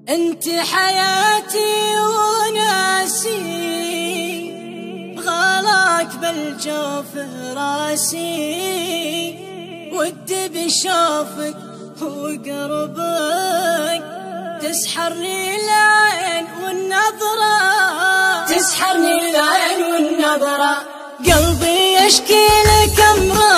انت حياتي وناسي، غلاك بالجوف راسي، ودي بشوفك وقربك تسحرني العين والنظرة، تسحرني العين والنظرة. قلبي يشكي لك أمره،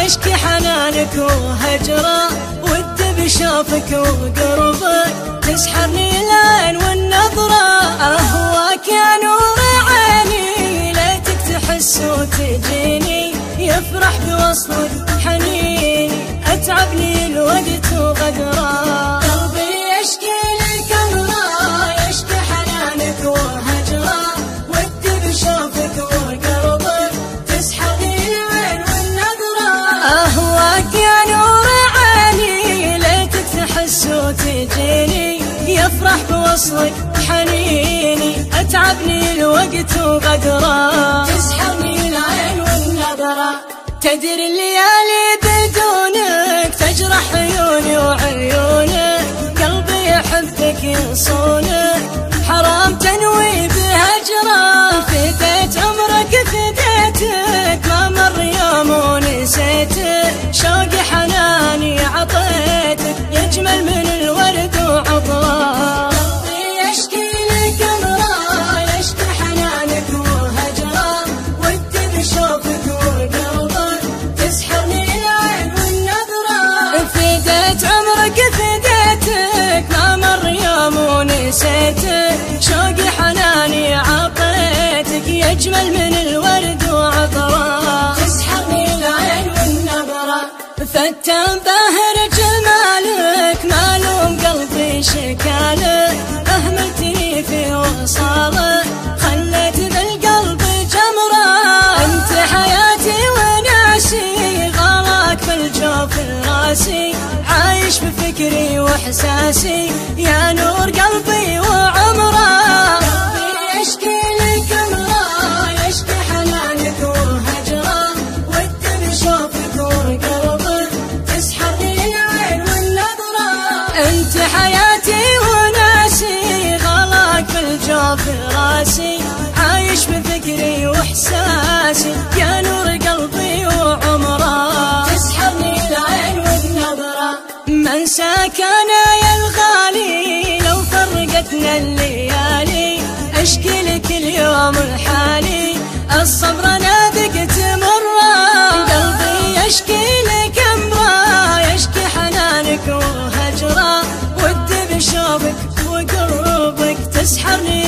يشكي حنانك وهجره، ودي بشوفك وقربك تسحرني العين والنظرة. أهواك يا نور عيني، ليتك تحس وتجيني، يفرح بوصلك حنيني، أتعبني الوقت وغدره. قلبي يشكي لك أمره، يشكي حنانك وهجره، ودي بشوفك وقربك تسحرني العين والنظرة. أهواك يا نور عيني، ليتك تحس وتجيني، يفرح بوصلك حنيني، أتعبني الوقت وغدره. تسحرني العين والنظرة. تدري الليالي بدونك تجرح عيوني وعيونك، قلبي يحبك يصونك، حرام تنوي بهجره. فديت عمرك فديتك، ما مر يوم ونسيتك، شوقي حناني عطيتك، يجمل من الورد وعطره. قلبي يشكي لك أمره، يشكي حنانك وهجره، ودي بشوفك وقربك تسحرني العين والنظرة. فديت عمرك فديتك، ما مر يوم ونسيتك، شوقي حناني عطيتك، يجمل من الورد وعطره. تسحرني العين والنظرة. فتان باهر جمالك، معلوم قلبي شكالك، أهملتني في وصالك، خليت بالقلب جمرة. انت حياتي وناسي، غلاك بالجوف راسي، عايش بفكري واحساسي، يا نور قلبي وعمره. قلبي يشكي لك أمره، يشكي حنانك وهجره، ودي بشوفك وقربك تسحرني العين والنظرة. انت حياتي وناسي، غلاك بالجوف راسي، عايش بفكري واحساسي، يا نور قلبي وعمره. تسحرني العين والنظرة. من ساكنا يا الغالي، لو فرقتنا الليالي، اشكي لك اليوم الحالي، الصبر انا ذقت مره. قلبي يشكي لك امره، يشكي حنانك وهجره، ودي بشوفك وقربك تسحرني